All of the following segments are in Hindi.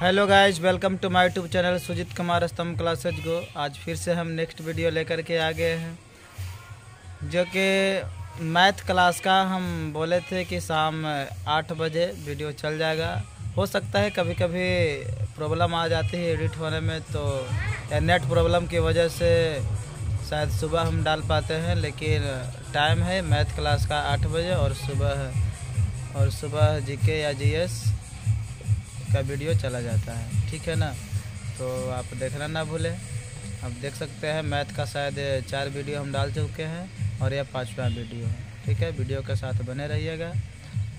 Hello guys, welcome to my YouTube channel Sujeet Kumar Stambh classes गो। आज फिर से हम नेक्स्ट वीडियो लेकर के आ गए हैं, जो कि मैथ क्लास का। हम बोले थे कि शाम 8 बजे वीडियो चल जाएगा। हो सकता है कभी कभी प्रॉब्लम आ जाती है एडिट होने में, तो या नेट प्रॉब्लम की वजह से शायद सुबह हम डाल पाते हैं, लेकिन टाइम है मैथ क्लास का 8 बजे और सुबह जीके या जीएस का वीडियो चला जाता है। ठीक है ना, तो आप देखना ना भूलें। आप देख सकते हैं मैथ का शायद 4 वीडियो हम डाल चुके हैं और यह 5वां वीडियो है। ठीक है, वीडियो के साथ बने रहिएगा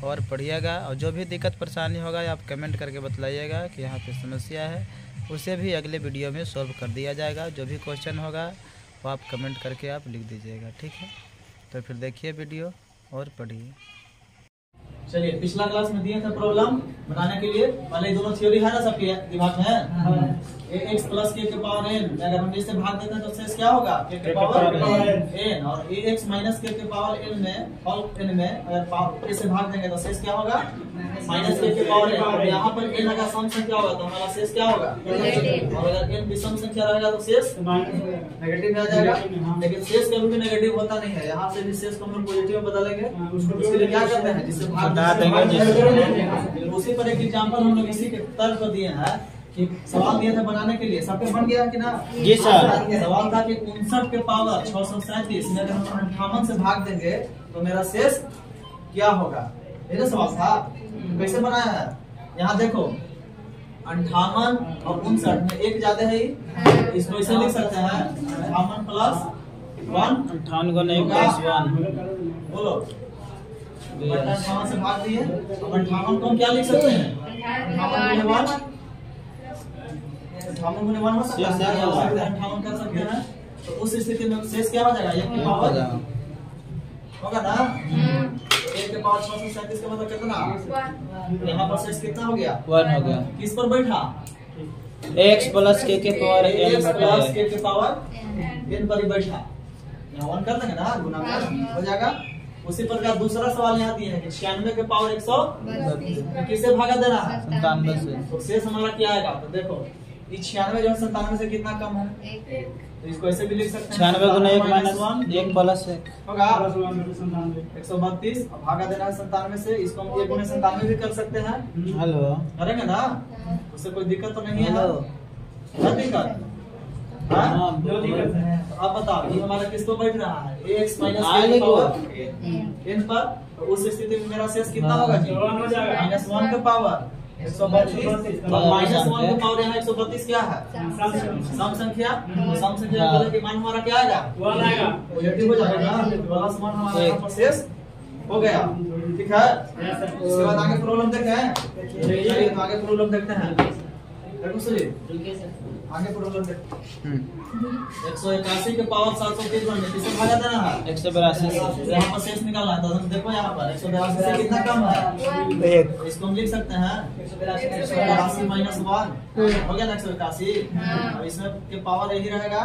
और पढ़िएगा, और जो भी दिक्कत परेशानी होगा आप कमेंट करके बतलाइएगा कि यहाँ पे समस्या है, उसे भी अगले वीडियो में सॉल्व कर दिया जाएगा। जो भी क्वेश्चन होगा वो आप कमेंट करके आप लिख दीजिएगा। ठीक है, तो फिर देखिए वीडियो और पढ़िए। चलिए, पिछला क्लास में दिए थे प्रॉब्लम बनाने के लिए। पहले दोनों थ्योरी है ना सबके दिमाग में। ax प्लस k के पावर n, अगर हम इसे भाग देते हैं तो शेष क्या होगा? k के पावर n, और ax माइनस k के पावर n में अगर इसे भाग देंगे तो शेष क्या होगा? माइनस k के पावर n। यहाँ पर n अगर सम संख्या होगा तो हमारा शेष क्या होगा? और अगर n विषम संख्या रहेगा तो शेष नेगेटिव आ जाएगा। लेकिन शेष कभी भी नेगेटिव होता नहीं है। यहाँ से भी शेष को हम पॉजिटिव बदलेंगे। उसके लिए क्या करते हैं? जिससे भाग देंगे। उसी पर एक एग्जांपल हम लोग इसी के तर्क पर दिए हैं कि सवाल दिए थे बनाने के लिए। सबके बन गया कि ना? जी सर। सवाल था कि 59 के पावर 637 में अगर हम 58 से भाग देंगे तो मेरा शेष क्या होगा? ये सवाल था। कैसे बनाया है? यहाँ देखो, 58 और 59 में एक ज्यादा है, इसको ऐसे लिख सकते हैं 58 प्लस 1। 58 को नहीं प्लस 1 बोलो। 58 से भाग दिए, अब 58 को हम क्या लिख सकते हैं? 58 गुने 1 हो सकता है, 58 कर सकते हैं। तो उस स्थिति में शेष क्या हो जाएगा? 1 के पावर होगा ना। 1 के पावर 637 का मतलब कितना? यहाँ पर शेष कितना हो गया? 1 हो गया। किस पर बैठा? x प्लस k के पावर n प्लस k के पावर n पर ही बैठा। यहाँ 1 कर देंगे ना, गुना हो जाएगा। उसी प्रकार दूसरा सवाल यहाँ दिए है कि 96 के पावर 100 किसे भागा देना है? 97 से। तो शेष हमारा क्या आएगा? तो देखो, ये 96 जो है 97 से कितना कम है, तो इसको ऐसे भी लिख सकते हैं 96 गुना 1 माइनस 1 प्लस 1 होगा 132। अब भागा देना है 97 से, इसको हम 1 गुने 97 भी कर सकते हैं। हेलो, करेंगे ना, उससे कोई दिक्कत तो नहीं है ना? क्या दिक्कत? हाँ, अब बताओ, ये हमारा किस पर बैठ रहा है? ax minus k power n पर। तो उस स्थिति में मेरा शेष कितना होगा जी? माइनस 1 का पावर 132। माइनस 1 का पावर यहाँ 132 क्या है? सम संख्या। सम संख्या के मान हमारा क्या आएगा? पॉजिटिव हो जाएगा ना, प्लस 1 हमारा यहाँ पर शेष हो गया। ठीक है, इसके बाद आगे प्रॉब्लम देखते हैं। चलिए, तो आगे प्रॉब्लम देखते हैं। देखो सुनिए, आगे प्रॉब्लम देखते हैं। 181 के पावर 753 में किसे भागा देना है? 182 से। यहाँ पर शेष निकालना है। तो हम देखो यहाँ पर 182 से कितना कम है? 1। इसको हम लिख सकते हैं 182 माइनस 1 हो गया ना 181। और इसमें के पावर यही रहेगा,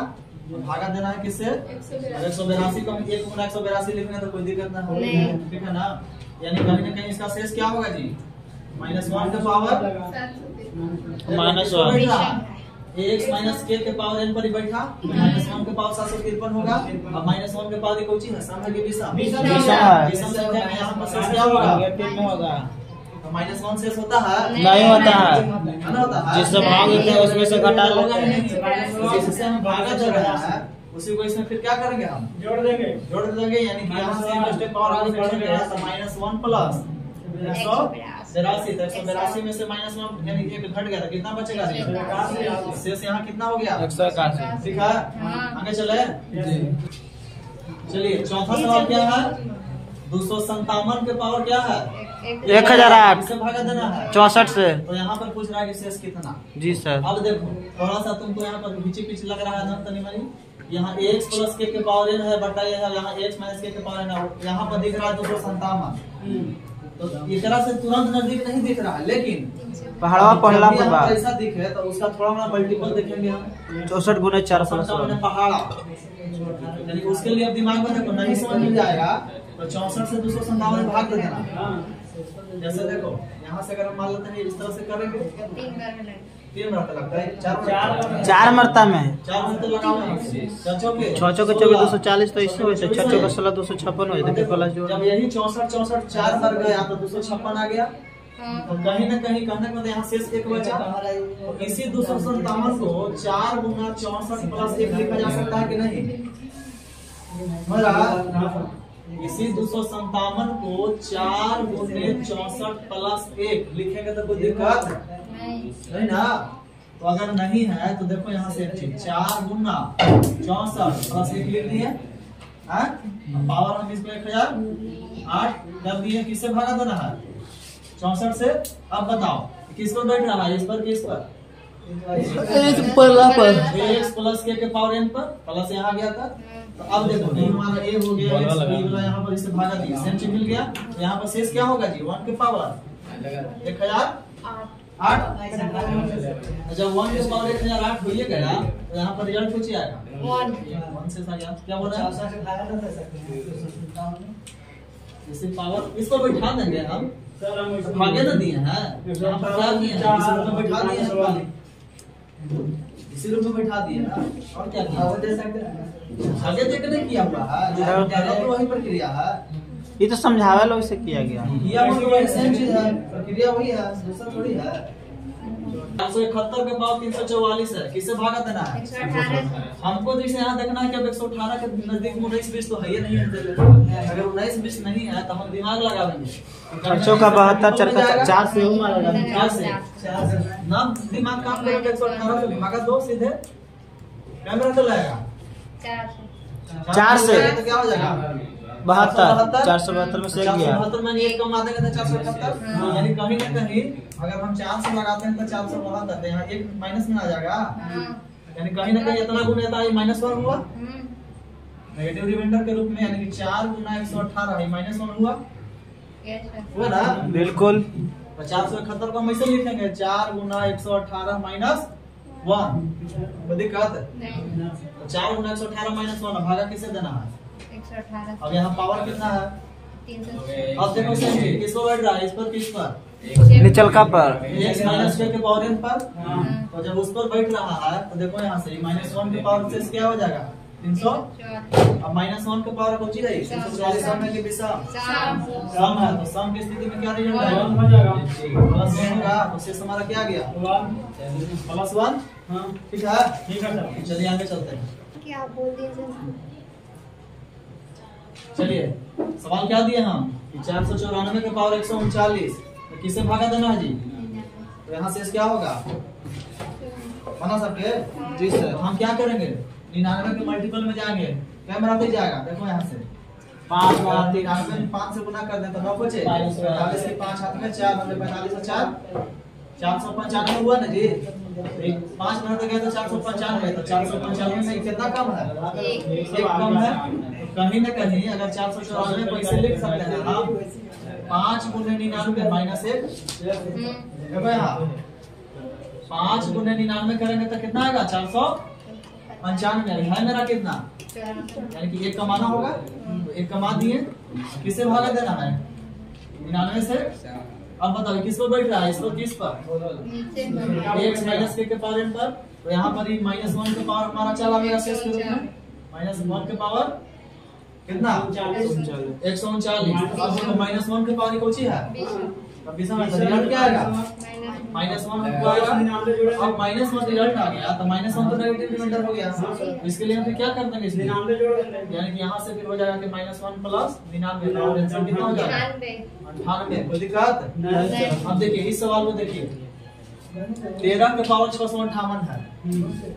भागा देना है किससे? 182 को हम 1 गुना 182 लिखेंगे तो कोई दिक्कत ना होगी। ठीक है ना, यानी कहीं ना कहीं इसका शेष क्या होगा जी? माइनस 1 के power minus 1। ax minus k के पावर n पर ही बैठा, माइनस 1 के पावर 753 होगा। अब माइनस 1 के पावर एक कोई है सामने के विषम संख्या में यहाँ पर शेष क्या होगा? नेगेटिव में होगा। तो माइनस 1 शेष होता है? नहीं होता है। जिससे भाग देते हैं उसमें से घटा लेते हैं। जिससे हम भागा दे रहे हैं उसी को इसमें फिर क्या करेंगे? हम जोड़ देंगे। यानी कि यहाँ से स्टेप पावर आगे बढ़ेंगे तो माइनस 1 प्लस 182 में से माइनस 1 यानी कि घट गया था, कितना बचेगा? शेष यहाँ कितना हो गया? 181। ठीक है, आगे चले। चलिए, चौथा सवाल क्या है? 257 के पावर क्या है? 1008 किसे भागा देना है? 64 से। तो यहाँ पर पूछ रहा है कि शेष कितना? जी सर। अब देखो, थोड़ा सा तुमको यहाँ पर पीछे पीछे लग रहा है ना तनी मनी। यहाँ ax प्लस k के पावर n है बटा ये है, यहाँ ax माइनस k के पावर n है। यहाँ पर दिख रहा है 257। तो इस तरह से तुरंत नजदीक नहीं दिख रहा है, लेकिन पहाड़वा पढ़ला के बाद ऐसा दिखे तो उसका थोड़ा बड़ा मल्टीपल देखेंगे हम। 64 गुना 4 प्लस 1 पहाड़ा, यानी उसके लिए अब दिमाग में देखो नहीं समझ में जाएगा तो 64 से 257 भाग दे देना। जैसे देखो यहाँ से अगर हम मान लेते हैं इस तरह से करेंगे 3 मरतबा लगता है, 4 मरता में 4 मरतबा लगाओगे 6 चौके 240 तो इससे वैसे 6 चौके 16 256 हो जाता है प्लस जो। जब यही 64 4 मर गया तो 256 आ गया, तो कहीं ना कहीं कहने का मतलब यहाँ शेष 1 बचा। तो इसी 257 को 4 गुना 64 प्लस 1 लिखा जा सकता है कि नहीं? इसी 257 को 4 गुने 64 प्लस 1 लिखेंगे तो कोई दिक्कत नहीं ना। तो अगर नहीं है तो देखो यहाँ से 4 गुना 64 प्लस 1 लिख दिए, पावर हम इसको 1008 कर दिए। किससे भागा देना है? 64 से। अब बताओ किस पर बैठ रहा है? इस पर किस पर? x प्लस के पावर n पर, प्लस यहाँ गया था। तो अब देखो ये हमारा a हो गया, x वाला यहाँ पर इससे भागा दिया, सेम चीज मिल गया। तो यहाँ पर शेष क्या होगा जी? 1 के पावर 1008। जब 1 के पावर 1008 होइए गया तो यहाँ पर रिजल्ट कुछ आएगा 1 से गया। क्या बोल रहा है? इसे पावर इसको बैठा देंगे हम, भागे ना दिए हैं, यहाँ पर क्या दिए हैं? इसी रूप में बैठा दिए हैं, इसी रूप में बैठा दिए ना। और क्या किया? आगे देख नहीं किया हुआ है, तो वही प्रक्रिया है। ये तो समझावे लो इसे किया गया सेम चीज है, प्रक्रिया वही है, दूसरा थोड़ी है। 471 के पावर 344 है, किससे भागा देना है? 118। हमको जैसे यहाँ देखना है कि अब 118 के नजदीक 19-20 तो है ही नहीं है। अगर 19-20 नहीं है तो हम दिमाग लगा देंगे। 4 का 72 4 से हो मारा 4 से ना दिमाग काम करेगा। 118 से भागा दो सीधे, कैमरा तो लगेगा 4 से तो क्या हो जाएगा? 72 472 में से गया 472 में 1 कम आ देगा तो 471। यानी कहीं ना कहीं अगर हम 4 से लगाते हैं तो 472 तो यहाँ 1 माइनस में आ जाएगा। यानी कहीं ना कहीं इतना गुना था, -1 हुआ नेगेटिव रिमाइंडर के रूप में, यानी कि 4 गुना 118 है -1 हुआ ना? बिल्कुल। तो 471 को हम ऐसे लिखेंगे 4 गुना 118 -1। कोई दिक्कत? तो 4 गुना 118 -1 भागा किसे देना है? 118। अब यहाँ पावर कितना है? 300। अब देखो सेम चीज, किसको बैठ रहा है? इस पर किस पर? निचल का पर x माइनस के पावर n पर। तो जब उस पर बैठ रहा है तो देखो यहाँ से -1 के पावर से क्या हो जाएगा? 300। अब -1 के पावर कौन सी है? 344 सम है कि विषम? सम है। तो सम की स्थिति में क्या रिजल्ट आएगा? प्लस 1 होगा। तो शेष हमारा क्या गया? +1। ठीक है, चलिए आगे चलते हैं। क्या बोल दिए? चलिए सवाल क्या दिए हम कि 494 के पावर 139 तो किससे भागा देना है जी? तो यहाँ से क्या होगा? बना सबके जी सर। हम क्या करेंगे? 99 के मल्टीपल में जाएंगे, कैमरा पे जाएगा। देखो यहाँ से 5 5 से गुना कर दें तो 9 बचे, 45 के 5 हाथ में 4 45 और 4 495 हुआ ना जी। 5 मिनट गए तो 495, तो 495 में कितना कम है? 1 कम है। कहीं ना कहीं अगर 494 को इसे लिख सकते हैं हम 5 गुने 99 -1। देखो यहाँ 5 गुने 99 करेंगे तो कितना आएगा? 495 है मेरा कितना? यानी कि 1 कमाना होगा, तो 1 कमा दिए। किससे भागा देना है? 99 से। अब बताओ किस पर बैठ रहा है? इस पर किस पर? x माइनस के पावर n पर। तो यहाँ पर -1 के पावर हमारा चला गया शेष के रूप में, -1 के पावर कितना? 139। अब देखो -1 के पावर कौन सी है? अब विषम है, रिजल्ट क्या आएगा? -1 हुआ। अब -1 रिजल्ट आ गया तो -1 तो नेगेटिव रिमाइंडर हो गया। तो इसके लिए हम क्या कर देंगे? इसलिए यानी कि यहाँ से फिर हो जाएगा कि -1 प्लस 99 और आंसर कितना हो जाएगा? 98। कोई दिक्कत? अब देखिए इस सवाल में देखिए 13 के पावर 658 है,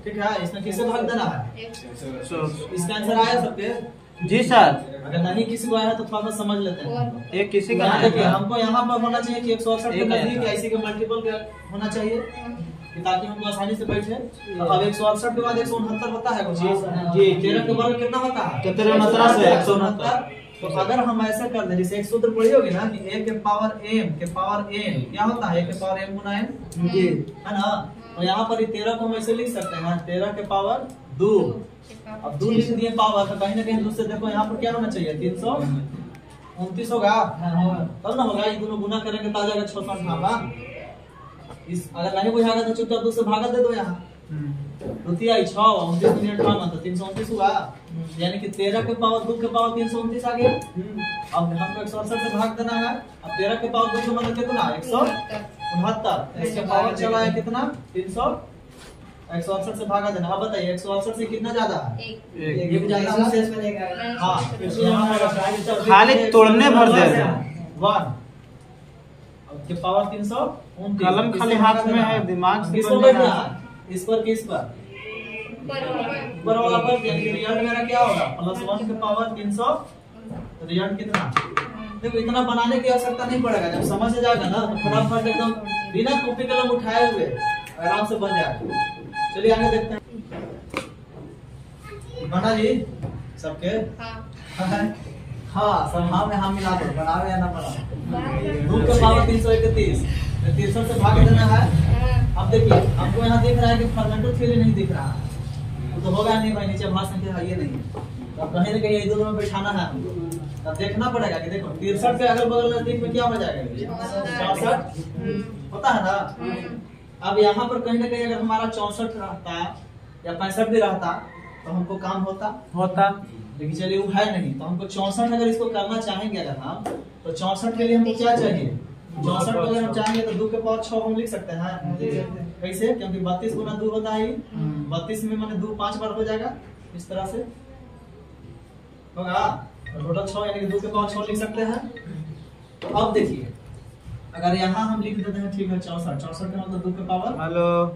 ठीक है। इसमें किससे भाग देना है? इसका आंसर आया सबके? जी सर। अगर नहीं किसी को आया है तो थोड़ा सा समझ लेते हैं। एक किसी का देखिए हमको यहाँ पर होना चाहिए कि 168 के नजदीक ऐसी के मल्टीपल के होना चाहिए कि ताकि हमको आसानी से बैठे। अब 168 के बाद 169 होता है कुछ जी। 13 के बाद कितना होता है? 169। तो अगर हम ऐसा कर दें, जैसे एक सूत्र पढ़ी होगी ना कि a के पावर m क्या होता है? a के पावर m गुना n जी, है ना। तो यहाँ पर 13 को हम ऐसे लिख सकते हैं 13 के पावर 2। अब 2 लिख दिए पावर, तो कहीं ना कहीं दूसरे देखो यहाँ पर क्या होना चाहिए? 29 होगा तब ना होगा, ये दोनों गुना करेंगे तो आ जाएगा 668। इस अगर नहीं बुझाएगा तो चुपचाप 2 से भागा दे दो यहाँ। 2 तिहाई 6 29 दूनी 58 तो 329 हुआ, यानी कि 13 के पावर 2 के पावर 329 आ गया। अब हमको 168 से भाग देना है। अब 13 के पावर 2 का मतलब कितना 169, इसके पावर चला है कितना 300, 168 से भागा देना। अब बताइए 168 से कितना ज्यादा है, एक ज्यादा है। हाँ खाली तोड़ने भर दे 1 के पावर 329। कलम खाली हाथ में है, दिमाग से किस पर बैठ रहा है, इस पर किस पर ऊपर वाला पर, यानी कि रिजल्ट मेरा क्या होगा +1 के पावर 300। रिजल्ट कितना, देखो इतना बनाने की आवश्यकता नहीं पड़ेगा, जब समझ से जाएगा ना तो फटाफट एकदम बिना कॉपी कलम उठाए हुए आराम से बन जाएगा। चलिए आगे देखते हैं। बना जी सबके हाँ सब हाँ में हाँ मिला दो, बनावे या ना बनावे। 2 के पावर 331 63 से भाग देना है। अब देखिए हमको यहाँ दिख रहा है कि फर्मेंटो थ्योरी नहीं दिख रहा है, तो होगा नहीं भाई, नीचे भाग संख्या है ये नहीं, अब कहीं ना कहीं इधर में बैठाना है हमको। अब देखना पड़ेगा कि देखो 63 के अगल बगल नजदीक में क्या हो जाएगा 64 होता है ना। अब यहाँ पर कहीं ना कहीं अगर हमारा 64 रहता या 65 भी रहता तो हमको काम होता, लेकिन चलिए वो है नहीं, तो हमको 64 अगर इसको करना चाहेंगे अगर हम, तो 64 के लिए हमको क्या चाहिए 64 को अगर हम चाहेंगे तो 2 के पावर 6 हम लिख सकते हैं। कैसे, क्योंकि 32 गुना 2 होता है, 32 में मैंने 2 5 बार हो जाएगा, इस तरह से होगा टोटल 6, यानी कि 2 के पावर 6 लिख सकते हैं। तो अब देखिए अगर यहाँ हम लिख देते हैं ठीक है 64 का मतलब 2 के पावर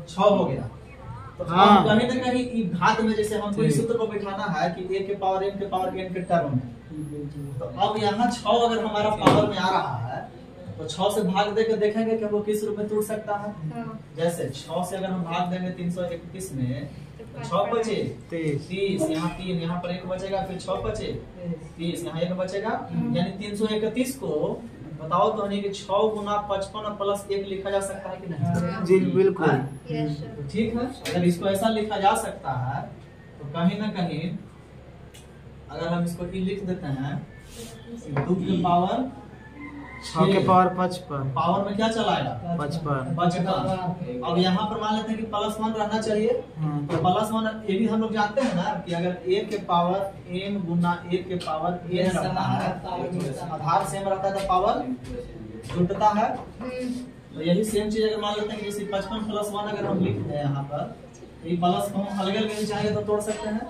6 हो गया। तो हाँ कहीं ना कहीं घात में जैसे हमको इस सूत्र को बिठाना है कि a के पावर n के पावर n के टर्म में, तो अब यहाँ 6 अगर हमारा पावर में आ रहा है तो 6 से भाग देकर देखेंगे कि वो किस रूप में टूट सकता है। जैसे 6 से अगर हम भाग देंगे 331 में 6 बचे 30, यहाँ 3, यहाँ पर 1 बचेगा, फिर 6 बचे 30, यहाँ 1 बचेगा, यानी 331 को बताओ तो नहीं कि 6 गुना 55 प्लस 1 लिखा जा सकता है कि नहीं? जी बिल्कुल ठीक है। अगर इसको ऐसा लिखा जा सकता है तो कहीं ना कहीं अगर हम इसको लिख देते हैं 2 के पावर 6 के पावर 55, पावर में क्या चलाएगा 55। अब यहाँ पर मान लेते हैं कि +1 रहना चाहिए, तो +1 ये भी हम लोग जानते हैं ना कि अगर a के पावर n गुना a के पावर n रहता है, आधार सेम रहता है तो पावर जुटता है। तो यही सेम चीज अगर मान लेते हैं कि जैसे 55 + 1 अगर हम लिख दें यहाँ पर, ये प्लस को हम अलग अलग चाहिए तो तोड़ सकते हैं।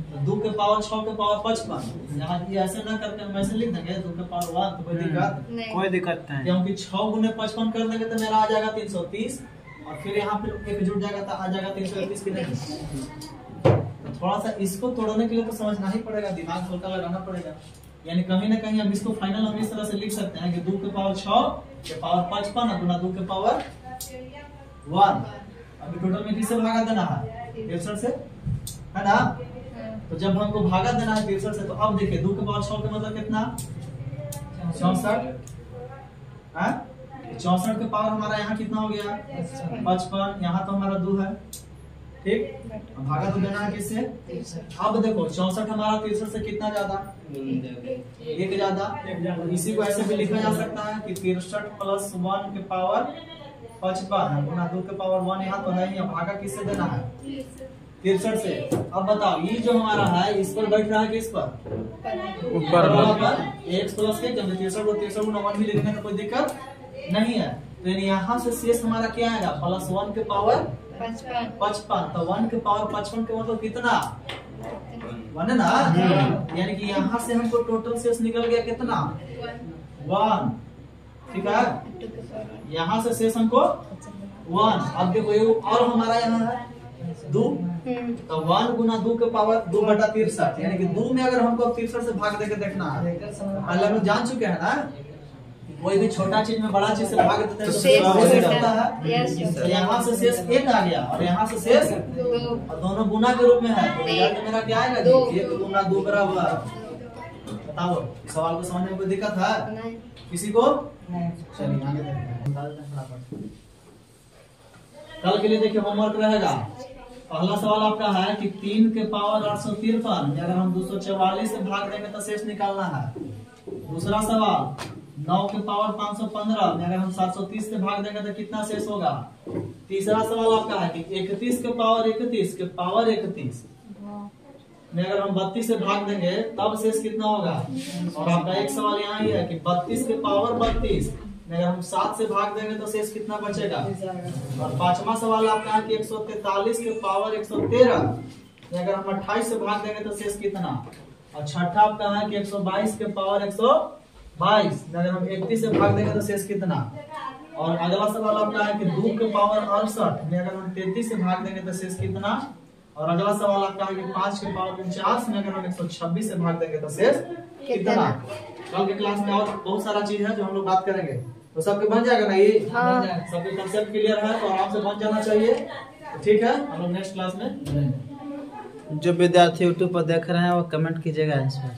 तो 2 के पावर 6 के पावर 55, यहाँ ये ऐसे ना करके हम ऐसे लिख देंगे 2 के पावर 1, तो कोई दिक्कत नहीं, क्योंकि 6 गुने 55 कर देंगे तो मेरा आ जाएगा 330, और फिर यहाँ फिर एक जुड़ जाएगा तो आ जाएगा 331 की नहीं। तो थोड़ा सा इसको तोड़ने के लिए तो समझना ही पड़ेगा, दिमाग हल्का लगाना पड़ेगा, यानी कहीं ना कहीं हम इसको फाइनल हम इस तरह से लिख सकते हैं कि 2 के पावर 6 के पावर 55 गुना 2 के पावर 1। अभी टोटल में किससे भागा देना है 63 से, है ना। तो जब हमको भागा देना है 63 से, तो अब देखिए 2 के पावर 6 का मतलब कितना 64, 64 के पावर हमारा यहाँ कितना हो गया 55, यहाँ तो हमारा 2 है, ठीक। भागा तो देना है किससे, अब देखो 64 हमारा 63 से कितना ज्यादा 1 ज्यादा, इसी को ऐसे भी लिखा जा सकता है कि 63 + 1 के पावर 55 गुना 2 के पावर 1, यहाँ तो है ही, भागा किससे देना है 63 से। अब बताओ ये जो हमारा है इस पर बैठ रहा है कि इस पर ऊपर पर x प्लस के, जब 63 को 63 गुना 1 भी लिखने में कोई दिक्कत नहीं है। तो यहाँ से शेष हमारा क्या आएगा +1 के पावर 55, तो 1 के पावर 55 के मतलब कितना 1 है ना, यानी कि यहाँ से हमको टोटल शेष निकल गया कितना 1, ठीक है। यहाँ से शेष हमको 1। अब देखो और हमारा यहाँ है 2, तो 1 गुना 2 के पावर 2/63, यानी कि 2 में अगर हमको 63 से भाग देके देखना है, पहले हम जान चुके हैं ना कोई भी छोटा चीज में बड़ा चीज से भाग देते हैं तो शेष होता है। तो यहाँ से शेष 1 आ गया और यहाँ से शेष 2, और दोनों गुना के रूप में है, तो रिजल्ट मेरा क्या आएगा जी 1 गुना 2 बराबर। बताओ सवाल को समझने में कोई दिक्कत है किसी को? चलिए आगे देखते हैं। कल के लिए देखिए होमवर्क रहेगा। पहला सवाल आपका है कि 3 के पावर 853 अगर हम 244 से भाग देंगे तो शेष निकालना है। दूसरा सवाल 9 के पावर 515 में अगर हम 730 से भाग देंगे तो कितना शेष होगा। तीसरा सवाल आपका है कि 31 के पावर 31 के पावर 31 में अगर हम 32 से भाग देंगे तब शेष कितना होगा। और आपका एक सवाल यहाँ ही है कि 32 के पावर 32 में अगर हम 7 से भाग देंगे तो शेष कितना बचेगा। और पांचवा सवाल आपका है कि 143 के पावर 113 में अगर हम 28 से भाग देंगे तो शेष कितना। और छठा आपका है कि 122 के पावर 122 में अगर हम 31 से भाग देंगे तो शेष कितना। और अगला सवाल आपका है कि 2 के पावर 68 में अगर हम 33 से भाग देंगे तो शेष कितना। और अगला सवाल आपका है कि 5 के पावर 49 में अगर हम 126 से भाग देंगे तो शेष कितना। कल के क्लास में और बहुत सारा चीज है जो हम लोग बात करेंगे, तो सबके बन जाएगा ना ये। सबके कंसेप्ट क्लियर है तो आराम से बन जाना चाहिए। ठीक है, हम लोग नेक्स्ट क्लास में। जो विद्यार्थी यूट्यूब पर देख रहे हैं वो कमेंट कीजिएगा इस पर।